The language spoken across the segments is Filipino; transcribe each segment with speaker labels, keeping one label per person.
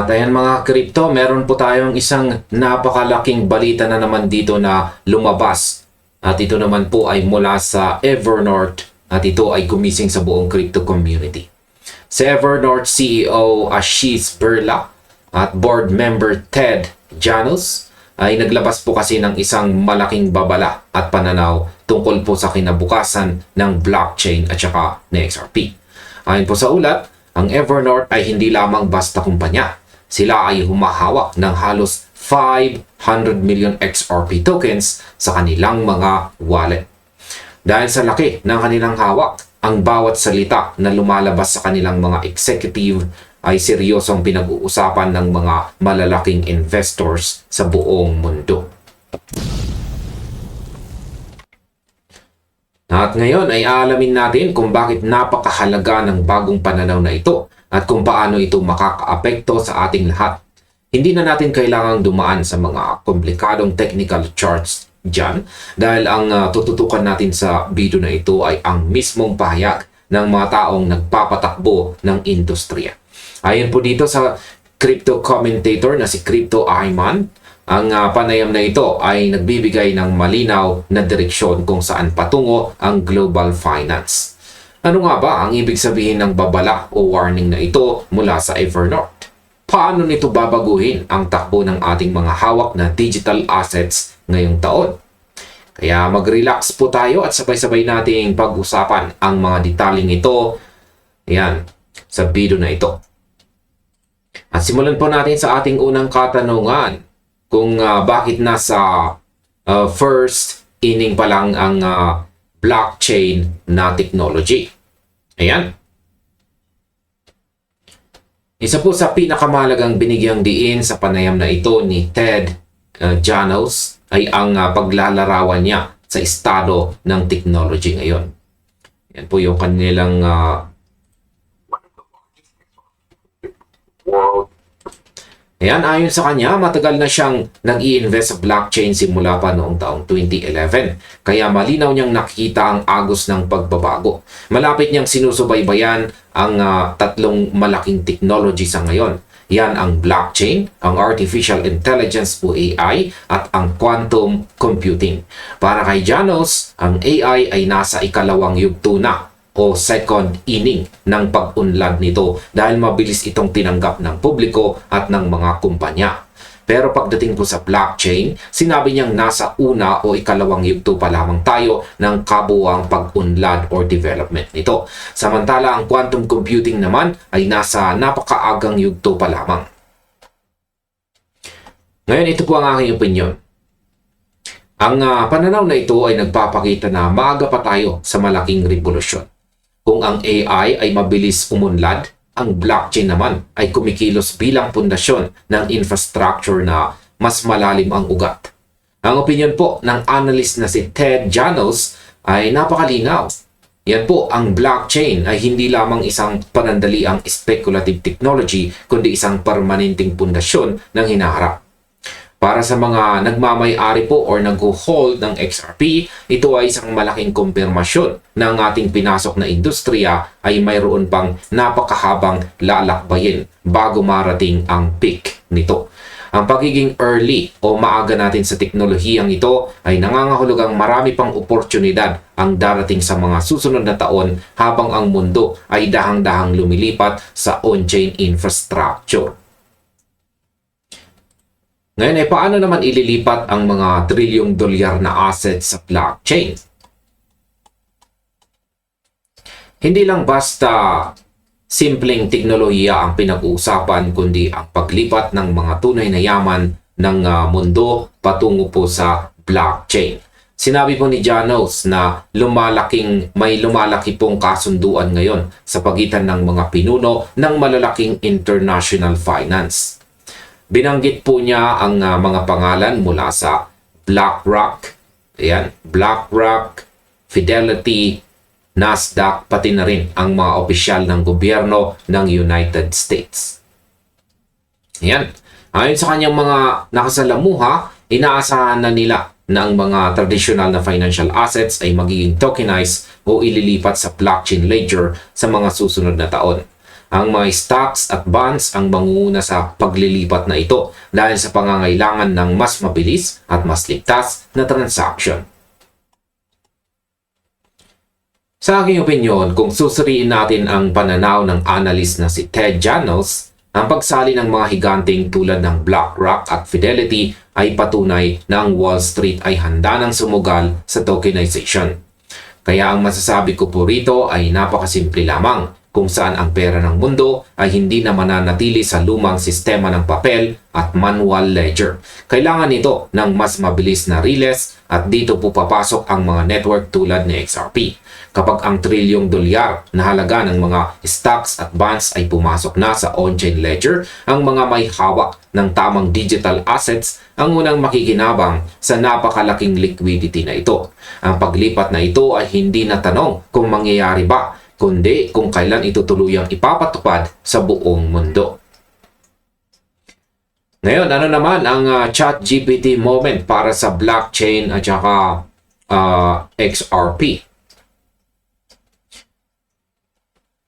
Speaker 1: At ayan mga kripto, meron po tayong isang napakalaking balita na naman dito na lumabas. At ito naman po ay mula sa Evernorth at ito ay gumising sa buong crypto community. Si Evernorth CEO Ashish Birla at board member Ted Janos ay naglabas po kasi ng isang malaking babala at pananaw tungkol po sa kinabukasan ng blockchain at saka ng XRP. Ayon po sa ulat, ang Evernorth ay hindi lamang basta kumpanya. Sila ay humahawak ng halos 500 million XRP tokens sa kanilang mga wallet. Dahil sa laki ng kanilang hawak, ang bawat salita na lumalabas sa kanilang mga executive ay seryosong pinag-uusapan ng mga malalaking investors sa buong mundo. At ngayon ay aalamin natin kung bakit napakahalaga ng bagong pananaw na ito at kung paano ito makakaapekto sa ating lahat. Hindi na natin kailangang dumaan sa mga komplikadong technical charts dyan dahil ang tututukan natin sa video na ito ay ang mismong pahayag ng mga taong nagpapatakbo ng industriya. Ayon po dito sa crypto commentator na si Crypto Ayman, ang panayam na ito ay nagbibigay ng malinaw na direksyon kung saan patungo ang global finance. Ano nga ba ang ibig sabihin ng babala o warning na ito mula sa Evernorth? Paano nito babaguhin ang takbo ng ating mga hawak na digital assets ngayong taon? Kaya mag-relax po tayo at sabay-sabay nating pag-usapan ang mga detaleng ito sa video na ito. At simulan po natin sa ating unang katanungan kung bakit nasa first inning pa lang ang blockchain na technology. Ayan. Isa po sa pinakamahalagang binigyang diin sa panayam na ito ni Ted Janos ay ang paglalarawan niya sa estado ng technology ngayon. Yan po yung kanilang Ayan, ayon sa kanya, matagal na siyang nag-i-invest sa blockchain simula pa noong taong 2011. Kaya malinaw niyang nakikita ang agos ng pagbabago. Malapit niyang sinusubaybayan ang tatlong malaking technology sa ngayon. Yan ang blockchain, ang artificial intelligence o AI, at ang quantum computing. Para kay Janos, ang AI ay nasa ikalawang yugto na o second inning ng pag-unlad nito dahil mabilis itong tinanggap ng publiko at ng mga kumpanya. Pero pagdating po sa blockchain, sinabi niyang nasa una o ikalawang yugto pa lamang tayo ng kabuuang pag-unlad or development nito. Samantala ang quantum computing naman ay nasa napakaagang yugto pa lamang. Ngayon ito po ang aking opinion. Ang pananaw na ito ay nagpapakita na maaga pa tayo sa malaking revolusyon. Kung ang AI ay mabilis umunlad, ang blockchain naman ay kumikilos bilang pundasyon ng infrastructure na mas malalim ang ugat. Ang opinion po ng analyst na si Ted Janos ay napakalinaw. Yan po, ang blockchain ay hindi lamang isang panandaliang speculative technology kundi isang permanenteng pundasyon ng hinaharap. Para sa mga nagmamay-ari po or nag-hold ng XRP, ito ay isang malaking kumpirmasyon na ang ating pinasok na industriya ay mayroon pang napakahabang lalakbayin bago marating ang peak nito. Ang pagiging early o maaga natin sa teknolohiyang ito ay nangangahulugang marami pang oportunidad ang darating sa mga susunod na taon habang ang mundo ay dahang-dahang lumilipat sa on-chain infrastructure. Ngayon ay paano naman ililipat ang mga trilyong dolyar na assets sa blockchain? Hindi lang basta simpleng teknolohiya ang pinag-uusapan kundi ang paglipat ng mga tunay na yaman ng mundo patungo po sa blockchain. Sinabi po ni Janos na may lumalaki pong kasunduan ngayon sa pagitan ng mga pinuno ng malalaking international finance. Binanggit po niya ang mga pangalan mula sa BlackRock, Fidelity, Nasdaq, pati na rin ang mga opisyal ng gobyerno ng United States. Ayon sa kanyang mga nakasalamuha, inaasahan na nila na ang mga traditional na financial assets ay magiging tokenized o ililipat sa blockchain ledger sa mga susunod na taon. Ang mga stocks at bonds ang mangunguna sa paglilipat na ito dahil sa pangangailangan ng mas mabilis at mas ligtas na transaction. Sa aking opinyon, kung susuriin natin ang pananaw ng analyst na si Ted Janos, ang pagsali ng mga higanting tulad ng BlackRock at Fidelity ay patunay na ang Wall Street ay handa ng sumugal sa tokenization. Kaya ang masasabi ko po rito ay napakasimple lamang, kung saan ang pera ng mundo ay hindi na mananatili sa lumang sistema ng papel at manual ledger. Kailangan nito ng mas mabilis na riles at dito po papasok ang mga network tulad ni XRP. Kapag ang trilyong dolyar na halaga ng mga stocks at bonds ay pumasok na sa on-chain ledger, ang mga may hawak ng tamang digital assets ang unang makikinabang sa napakalaking liquidity na ito. Ang paglipat na ito ay hindi na tanong kung mangyayari ba, kundi kung kailan ito tuluyang ipapatupad sa buong mundo. Ngayon, ano naman ang ChatGPT moment para sa blockchain at saka XRP?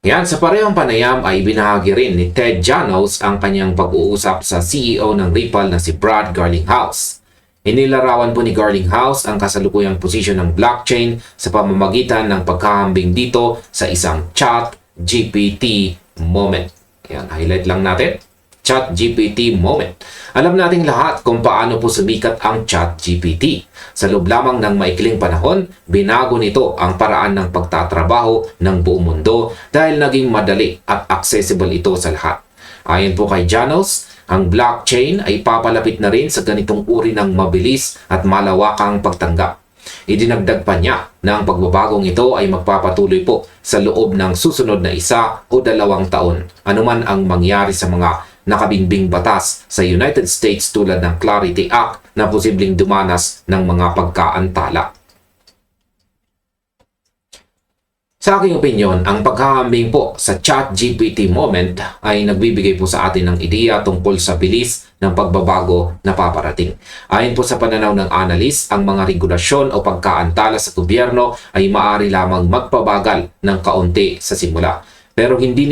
Speaker 1: Yan, sa parehong panayam ay binahagi rin ni Ted Janos ang kanyang pag-uusap sa CEO ng Ripple na si Brad Garlinghouse. Inilarawan po ni Garlinghouse ang kasalukuyang posisyon ng blockchain sa pamamagitan ng pagkahambing dito sa isang ChatGPT moment. Yan, highlight lang natin. ChatGPT moment. Alam nating lahat kung paano po sumikat ang ChatGPT. Sa loob lamang ng maikling panahon, binago nito ang paraan ng pagtatrabaho ng buong mundo dahil naging madali at accessible ito sa lahat. Ayon po kay Janos, ang blockchain ay papalapit na rin sa ganitong uri ng mabilis at malawakang pagtanggap. Idinagdag pa niya na ang pagbabagong ito ay magpapatuloy po sa loob ng susunod na 1 o 2 taon, anuman ang mangyari sa mga nakabinbing batas sa United States tulad ng Clarity Act na posibleng dumanas ng mga pagkaantala. Sa aking opinyon, ang paghahambing po sa ChatGPT moment ay nagbibigay po sa atin ng ideya tungkol sa bilis ng pagbabago na paparating. Ayon po sa pananaw ng analyst, ang mga regulasyon o pagkaantala sa gobyerno ay maaari lamang magpabagal ng kaunti sa simula. Pero hindi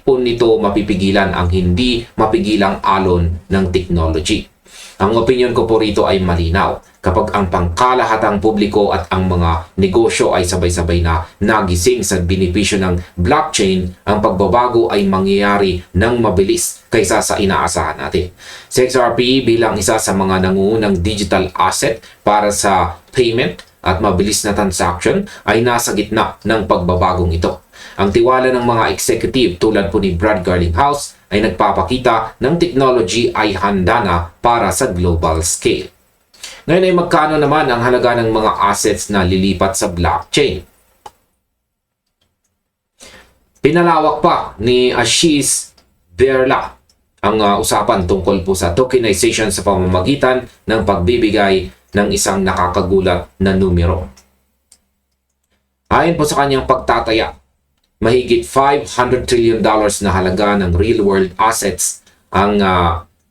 Speaker 1: po nito mapipigilan ang hindi mapigilang alon ng technology. Ang opinion ko po rito ay malinaw. Kapag ang pangkalahatang publiko at ang mga negosyo ay sabay-sabay na nagising sa benepisyo ng blockchain, ang pagbabago ay mangyayari ng mabilis kaysa sa inaasahan natin. Si XRP bilang isa sa mga nangungunang digital asset para sa payment at mabilis na transaction ay nasa gitna ng pagbabagong ito. Ang tiwala ng mga executive tulad po ni Brad Garlinghouse ay nagpapakita ng technology ay handa na para sa global scale. Ngayon ay magkano naman ang halaga ng mga assets na lilipat sa blockchain? Pinalawak pa ni Ashish Birla ang usapan tungkol po sa tokenization sa pamamagitan ng pagbibigay ng isang nakakagulat na numero. Ayon po sa kanyang pagtataya, mahigit $500 trillion na halaga ng real-world assets ang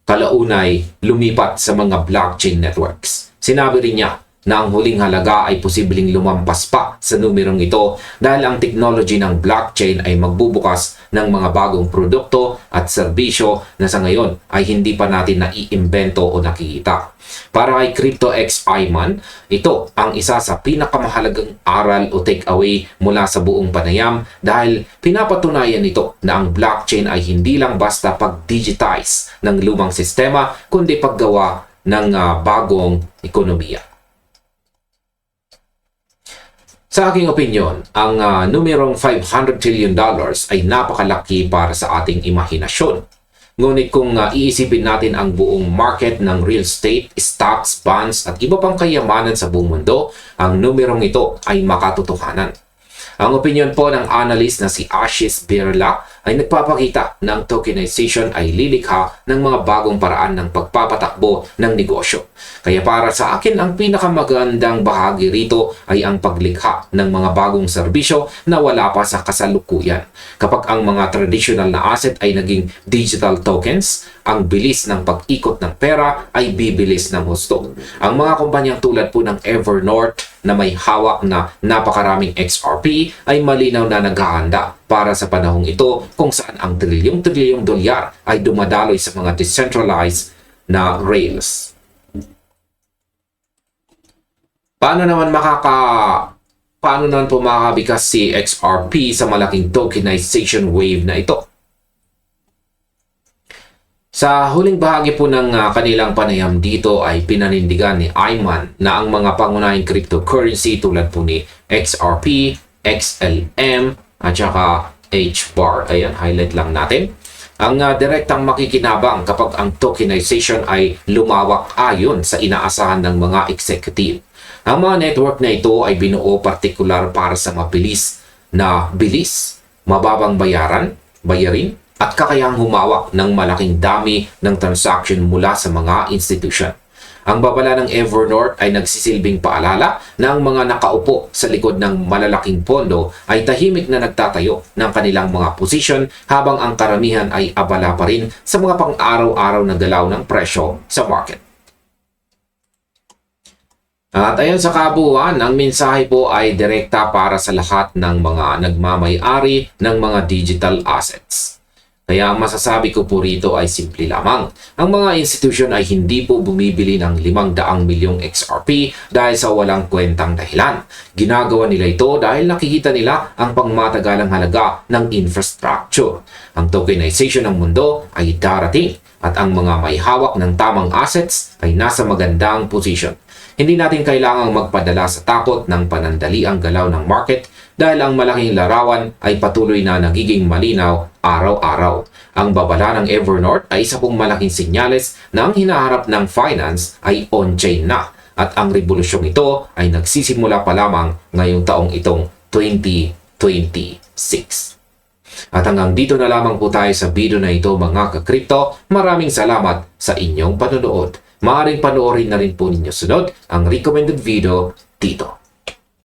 Speaker 1: kalaunay lumipat sa mga blockchain networks. Sinabi rin niya na ang huling halaga ay posibleng lumampas pa sa numerong ito dahil ang technology ng blockchain ay magbubukas ng mga bagong produkto at serbisyo na sa ngayon ay hindi pa natin naiimbento o nakikita. Para kay CryptoX Iman, ito ang isa sa pinakamahalagang aral o takeaway mula sa buong panayam dahil pinapatunayan nito na ang blockchain ay hindi lang basta pag-digitize ng lumang sistema kundi paggawa ng bagong ekonomiya. Sa aking opinyon, ang numerong $500 trillion ay napakalaki para sa ating imahinasyon. Ngunit kung iisipin natin ang buong market ng real estate, stocks, bonds at iba pang kayamanan sa buong mundo, ang numerong ito ay makatotohanan. Ang opinion po ng analyst na si Ashish Birla ay nagpapakita na ang tokenization ay lilikha ng mga bagong paraan ng pagpapatakbo ng negosyo. Kaya para sa akin, ang pinakamagandang bahagi rito ay ang paglikha ng mga bagong serbisyo na wala pa sa kasalukuyan. Kapag ang mga traditional na asset ay naging digital tokens, ang bilis ng pag-ikot ng pera ay bibilis ng husto. Ang mga kumpanyang tulad po ng Evernorth, na may hawak na napakaraming XRP ay malinaw na naghahanda para sa panahong ito kung saan ang trilyong-trilyong dolyar ay dumadaloy sa mga decentralized na rails. Paano naman po makakabikas si XRP sa malaking tokenization wave na ito? Sa huling bahagi po ng kanilang panayam dito ay pinanindigan ni Ayman na ang mga pangunahing cryptocurrency tulad po ni XRP, XLM at saka HBAR. Ayan, highlight lang natin. Ang direktang makikinabang kapag ang tokenization ay lumawak ayon sa inaasahan ng mga executive. Ang mga network na ito ay binuo partikular para sa mabilis, mababang bayarin, at kakayahang humawak ng malaking dami ng transaction mula sa mga institusyon. Ang babala ng Evernorth ay nagsisilbing paalala na ang mga nakaupo sa likod ng malalaking pondo ay tahimik na nagtatayo ng kanilang mga posisyon habang ang karamihan ay abala pa rin sa mga pang-araw-araw na galaw ng presyo sa market. At ayon sa kabuuan, ang mensahe po ay direkta para sa lahat ng mga nagmamay-ari ng mga digital assets. Kaya ang masasabi ko po rito ay simple lamang. Ang mga institusyon ay hindi po bumibili ng 500 milyong XRP dahil sa walang kwentang dahilan. Ginagawa nila ito dahil nakikita nila ang pangmatagalang halaga ng infrastructure. Ang tokenization ng mundo ay darating at ang mga may hawak ng tamang assets ay nasa magandang position. Hindi natin kailangang magpadala sa takot ng panandaliang galaw ng market dahil ang malaking larawan ay patuloy na nagiging malinaw araw-araw. Ang babala ng Evernorth ay isa pong malaking senyales na ang hinaharap ng finance ay on-chain na at ang revolusyong ito ay nagsisimula pa lamang ngayong taong itong 2026. At hanggang dito na lamang po tayo sa video na ito mga ka-crypto. Maraming salamat sa inyong panonood. Maaaring panoorin na rin po ninyo sunod ang recommended video dito.